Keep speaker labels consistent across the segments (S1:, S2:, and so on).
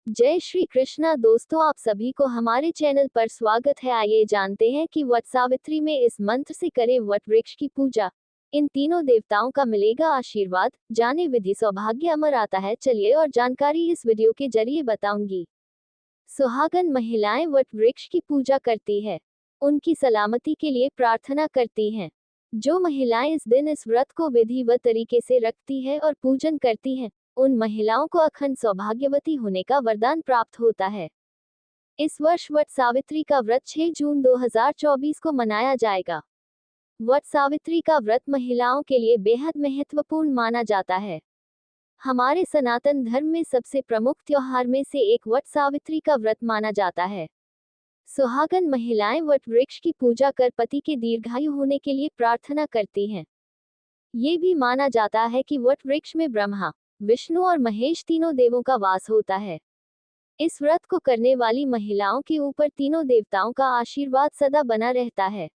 S1: जय श्री कृष्णा दोस्तों, आप सभी को हमारे चैनल पर स्वागत है। आइए जानते हैं कि वट सावित्री में इस मंत्र से करें वट वृक्ष की पूजा, इन तीनों देवताओं का मिलेगा आशीर्वाद। जाने विधि सौभाग्य अमर आता है। चलिए और जानकारी इस वीडियो के जरिए बताऊंगी। सुहागन महिलाएं वट वृक्ष की पूजा करती है, उनकी सलामती के लिए प्रार्थना करती हैं। जो महिलाएं इस दिन इस व्रत को विधिवत तरीके से रखती है और पूजन करती हैं, उन महिलाओं को अखंड सौभाग्यवती होने का वरदान प्राप्त होता है। इस वर्ष वट सावित्री का व्रत 6 जून 2024 को मनाया जाएगा। वट सावित्री का व्रत महिलाओं के लिए बेहद महत्वपूर्ण माना जाता है। हमारे सनातन धर्म में सबसे प्रमुख त्योहार में से एक वट सावित्री का व्रत माना जाता है। सुहागन महिलाएं वट वृक्ष की पूजा कर पति के दीर्घायु होने के लिए प्रार्थना करती हैं। ये भी माना जाता है कि वट वृक्ष में ब्रह्मा, विष्णु और महेश तीनों देवों का वास होता है। इस व्रत को करने वाली महिलाओं के ऊपर तीनों देवताओं का आशीर्वाद सदा बना रहता है।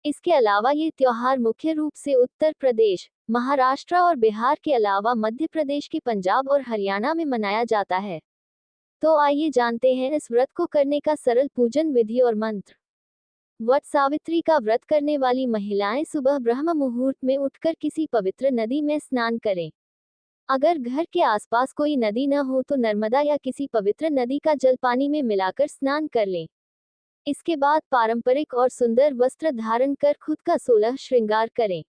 S1: इसके अलावा ये त्योहार मुख्य रूप से उत्तर प्रदेश, महाराष्ट्र और बिहार के अलावा मध्य प्रदेश के पंजाब और हरियाणा में मनाया जाता है। तो आइए जानते हैं इस व्रत को करने का सरल पूजन विधि और मंत्र। वट सावित्री का व्रत करने वाली महिलाएं सुबह ब्रह्म मुहूर्त में उठकर किसी पवित्र नदी में स्नान करें। अगर घर के आसपास कोई नदी न हो तो नर्मदा या किसी पवित्र नदी का जल पानी में मिलाकर स्नान कर लें। इसके बाद पारंपरिक और सुंदर वस्त्र धारण कर खुद का 16 श्रृंगार करें।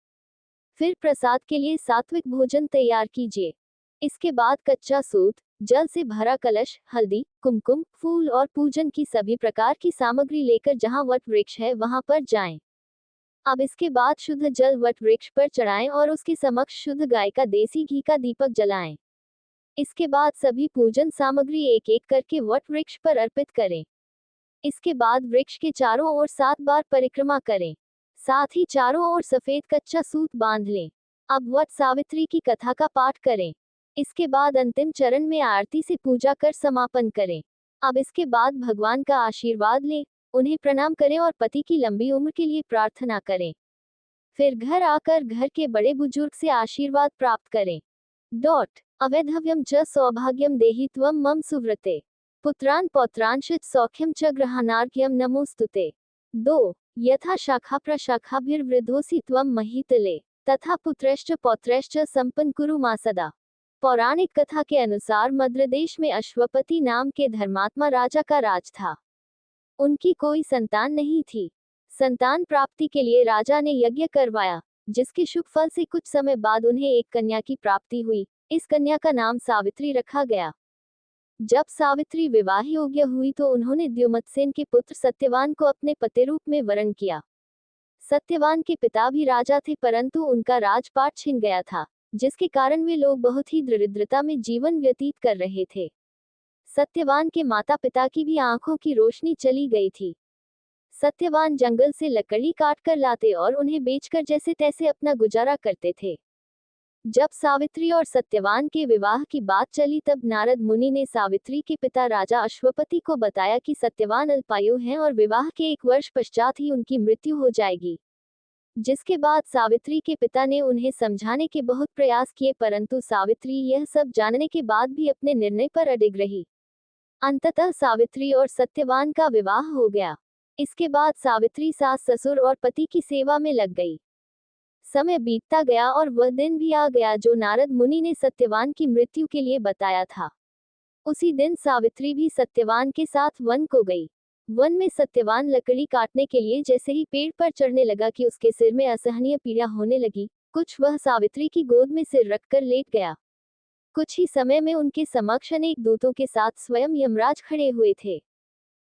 S1: फिर प्रसाद के लिए सात्विक भोजन तैयार कीजिए। इसके बाद कच्चा सूत, जल से भरा कलश, हल्दी, कुमकुम, फूल और पूजन की सभी प्रकार की सामग्री लेकर जहां वट वृक्ष है वहां पर जाएं। अब इसके बाद शुद्ध जल वट वृक्ष पर चढ़ाएं और उसके समक्ष शुद्ध गाय का देसी घी का दीपक जलाएं। इसके बाद सभी पूजन सामग्री एक एक करके वट वृक्ष पर अर्पित करें। इसके बाद वृक्ष के चारों ओर 7 बार परिक्रमा करें। साथ ही चारों ओर सफेद कच्चा सूत बांध लें। अब वट सावित्री की कथा का पाठ करें। इसके बाद अंतिम चरण में आरती से पूजा कर समापन करें। अब इसके बाद भगवान का आशीर्वाद लें, उन्हें प्रणाम करें और पति की लंबी उम्र के लिए प्रार्थना करें। फिर घर आकर घर के बड़े बुजुर्ग से आशीर्वाद प्राप्त करें। अवैधव्यम च सौभाग्यम देहि त्वं मम सुव्रते, पुत्रान् पौत्रांश्च सौख्यम च ग्रहणार्घ्यम नमोस्तुते। 2 यथा शाखा प्रशाखाभिर्वृद्धोसि त्वं महीतले, तथा पुत्रैश्च पौत्रैश्च संपन्न कुरु मा सदा। पौराणिक कथा के अनुसार मद्र देश में अश्वपति नाम के धर्मात्मा राजा का राज था। उनकी कोई संतान नहीं थी। संतान प्राप्ति के लिए राजा ने यज्ञ करवाया, जिसके शुभ फल से कुछ समय बाद उन्हें एक कन्या की प्राप्ति हुई। इस कन्या का नाम सावित्री रखा गया। जब सावित्री विवाह योग्य हुई तो उन्होंने द्युमत्सेन के पुत्र सत्यवान को अपने पति रूप में वरण किया। सत्यवान के पिता भी राजा थे, परंतु उनका राजपाट छिन गया था, जिसके कारण वे लोग बहुत ही दरिद्रता में जीवन व्यतीत कर रहे थे। सत्यवान के माता पिता की भी आंखों की रोशनी चली गई थी। सत्यवान जंगल से लकड़ी काट कर लाते और उन्हें बेचकर जैसे तैसे अपना गुजारा करते थे। जब सावित्री और सत्यवान के विवाह की बात चली तब नारद मुनि ने सावित्री के पिता राजा अश्वपति को बताया कि सत्यवान अल्पायु हैं और विवाह के 1 वर्ष पश्चात ही उनकी मृत्यु हो जाएगी। जिसके बाद सावित्री के पिता ने उन्हें समझाने के बहुत प्रयास किए, परंतु सावित्री यह सब जानने के बाद भी अपने निर्णय पर अडिग रही। अंततः सावित्री और सत्यवान का विवाह हो गया। इसके बाद सावित्री सास ससुर और पति की सेवा में लग गई। समय बीतता गया और वह दिन भी आ गया जो नारद मुनि ने सत्यवान की मृत्यु के लिए बताया था। उसी दिन सावित्री भी सत्यवान के साथ वन को गई। वन में सत्यवान लकड़ी काटने के लिए जैसे ही पेड़ पर चढ़ने लगा कि उसके सिर में असहनीय पीड़ा होने लगी। कुछ वह सावित्री की गोद में सिर रखकर लेट गया। कुछ ही समय में उनके समक्ष अनेक दूतों के साथ स्वयं यमराज खड़े हुए थे।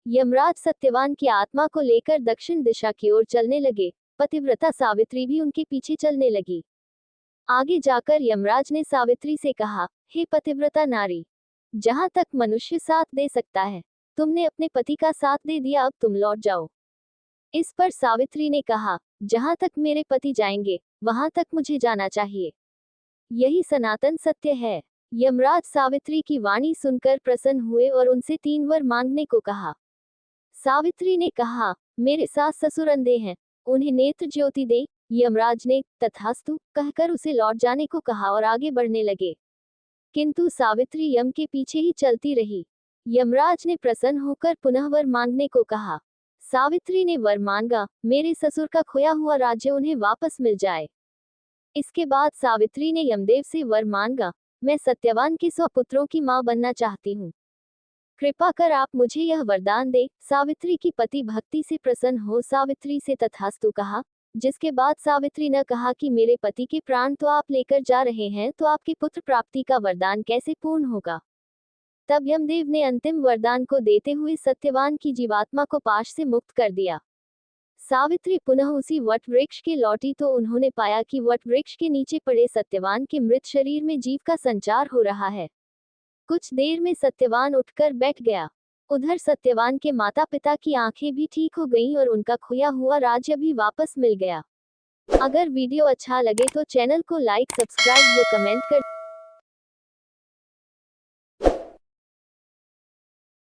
S1: यमराज सत्यवान की आत्मा को लेकर दक्षिण दिशा की ओर चलने लगे। पतिव्रता सावित्री भी उनके पीछे चलने लगी। आगे जाकर यमराज ने सावित्री से कहा, हे पतिव्रता नारी, जहां तक मनुष्य साथ दे सकता है, तुमने अपने पति का साथ दे दिया, अब तुम लौट जाओ। इस पर सावित्री ने कहा, जहां तक मेरे पति जाएंगे, वहां तक मुझे जाना चाहिए। यही सनातन सत्य है। यमराज सावित्री की वाणी सुनकर प्रसन्न हुए और उनसे 3 वर मांगने को कहा। सावित्री ने कहा, मेरे सास ससुर अंधे हैं, उन्हें नेत्र ज्योति दे। यमराज ने तथास्तु कहकर उसे लौट जाने को कहा और आगे बढ़ने लगे। किंतु सावित्री यम के पीछे ही चलती रही। यमराज ने प्रसन्न होकर पुनः वर मांगने को कहा। सावित्री ने वर मांगा, मेरे ससुर का खोया हुआ राज्य उन्हें वापस मिल जाए। इसके बाद सावित्री ने यमदेव से वर मांगा, मैं सत्यवान के 100 पुत्रों की मां बनना चाहती हूँ। कृपा कर आप मुझे यह वरदान दे। सावित्री की पति भक्ति से प्रसन्न हो सावित्री से तथास्तु कहा, जिसके बाद सावित्री ने कहा कि मेरे पति के प्राण तो आप लेकर जा रहे हैं, तो आपकी पुत्र प्राप्ति का वरदान कैसे पूर्ण होगा। तब यमदेव ने अंतिम वरदान को देते हुए सत्यवान की जीवात्मा को पाश से मुक्त कर दिया। सावित्री पुनः उसी वट वृक्ष के लौटी तो उन्होंने पाया कि वट वृक्ष के नीचे पड़े सत्यवान के मृत शरीर में जीव का संचार हो रहा है। कुछ देर में सत्यवान उठकर बैठ गया। उधर सत्यवान के माता पिता की आंखें भी ठीक हो गईं और उनका खोया हुआ राज्य भी वापस मिल गया। अगर वीडियो अच्छा लगे तो चैनल को लाइक, सब्सक्राइब व कमेंट कर